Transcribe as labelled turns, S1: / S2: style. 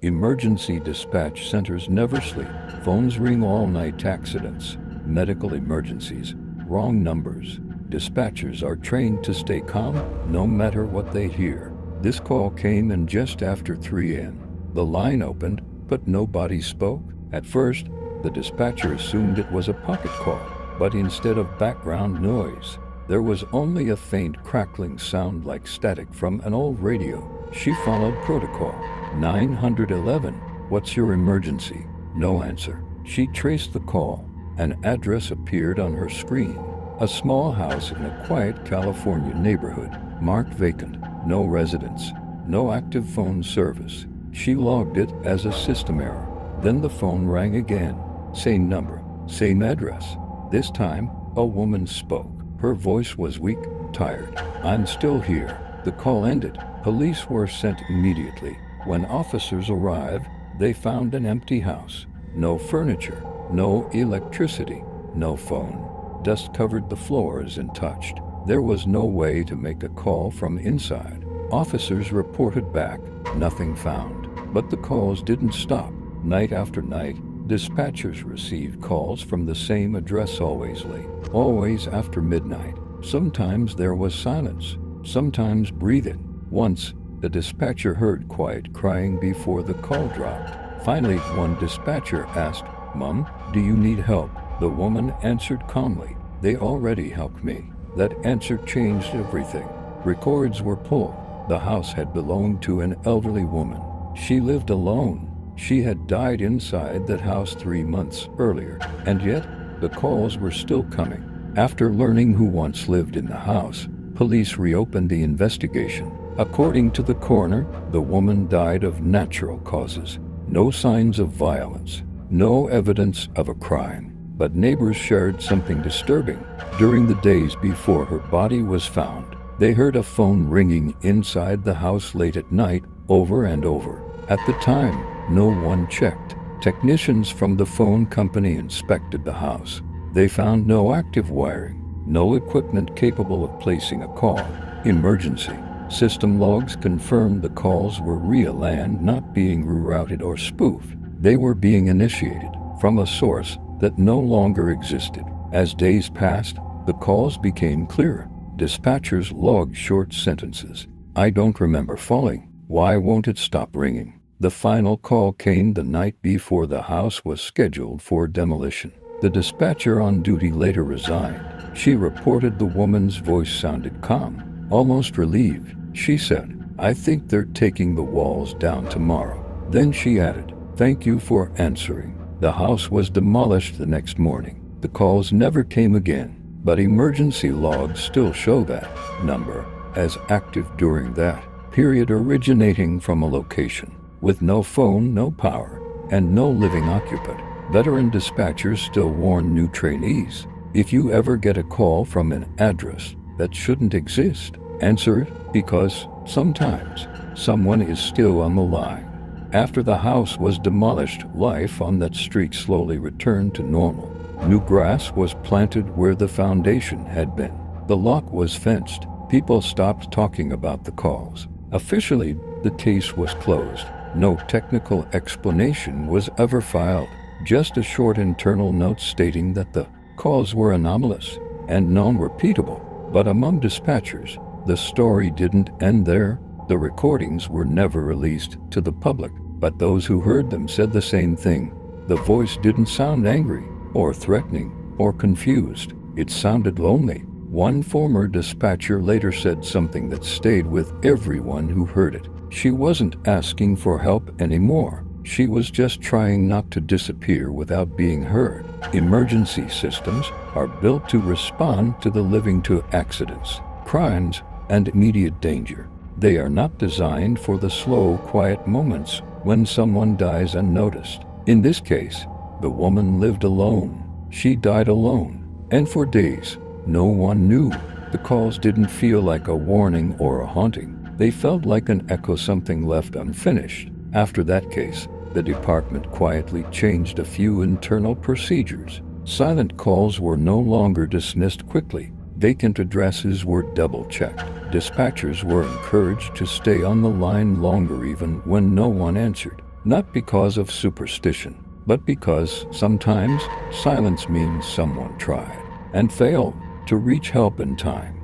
S1: Emergency dispatch centers never sleep. Phones ring all night. Accidents, medical emergencies, wrong numbers. Dispatchers are trained to stay calm no matter what they hear. This call came in just after 3 a.m. The line opened, but nobody spoke. At first, the dispatcher assumed it was a pocket call, but instead of background noise, there was only a faint crackling sound like static from an old radio. She followed protocol. 911, what's your emergency? No answer. She traced the call. An address appeared on her screen. A small house in a quiet California neighborhood, marked vacant. No residents, no active phone service. She logged it as a system error. Then the phone rang again. Same number, same address. This time, a woman spoke. Her voice was weak, tired. I'm still here. The call ended. Police were sent immediately. When officers arrived, they found an empty house. No furniture, no electricity, no phone. Dust covered the floors and touched. There was no way to make a call from inside. Officers reported back, nothing found. But the calls didn't stop. Night after night, dispatchers received calls from the same address, always late, always after midnight. Sometimes there was silence, sometimes breathing. Once, the dispatcher heard quiet crying before the call dropped. Finally, one dispatcher asked, "Mom, do you need help?" The woman answered calmly, "They already helped me." That answer changed everything. Records were pulled. The house had belonged to an elderly woman. She lived alone. She had died inside that house 3 months earlier, and yet the calls were still coming. After learning who once lived in the house, police reopened the investigation. According to the coroner, the woman died of natural causes. No signs of violence, no evidence of a crime. But neighbors shared something disturbing. During the days before her body was found, they heard a phone ringing inside the house late at night, over and over. At the time, no one checked. Technicians from the phone company inspected the house. They found no active wiring, no equipment capable of placing a call. Emergency system logs confirmed the calls were real and not being rerouted or spoofed. They were being initiated from a source that no longer existed. As days passed, the calls became clearer. Dispatchers logged short sentences. "I don't remember falling. Why won't it stop ringing?" The final call came the night before the house was scheduled for demolition. The dispatcher on duty later resigned. She reported the woman's voice sounded calm, almost relieved. She said, "I think they're taking the walls down tomorrow." Then she added, "Thank you for answering." The house was demolished the next morning. The calls never came again, but emergency logs still show that number as active during that period, originating from a location with no phone, no power, and no living occupant. Veteran dispatchers still warn new trainees, if you ever get a call from an address that shouldn't exist, answer it, because sometimes someone is still on the line. After the house was demolished, life on that street slowly returned to normal. New grass was planted where the foundation had been. The lot was fenced. People stopped talking about the calls. Officially, the case was closed. No technical explanation was ever filed, just a short internal note stating that the calls were anomalous and non-repeatable. But among dispatchers, the story didn't end there. The recordings were never released to the public, but those who heard them said the same thing. The voice didn't sound angry, or threatening, or confused. It sounded lonely. One former dispatcher later said something that stayed with everyone who heard it. She wasn't asking for help anymore. She was just trying not to disappear without being heard. Emergency systems are built to respond to the living to accidents, crimes, and immediate danger. They are not designed for the slow, quiet moments when someone dies unnoticed. In this case, the woman lived alone. She died alone, and for days, no one knew. The calls didn't feel like a warning or a haunting. They felt like an echo, something left unfinished. After that case, the department quietly changed a few internal procedures. Silent calls were no longer dismissed quickly. Vacant addresses were double-checked. Dispatchers were encouraged to stay on the line longer even when no one answered. not because of superstition, but because sometimes silence means someone tried and failed to reach help in time.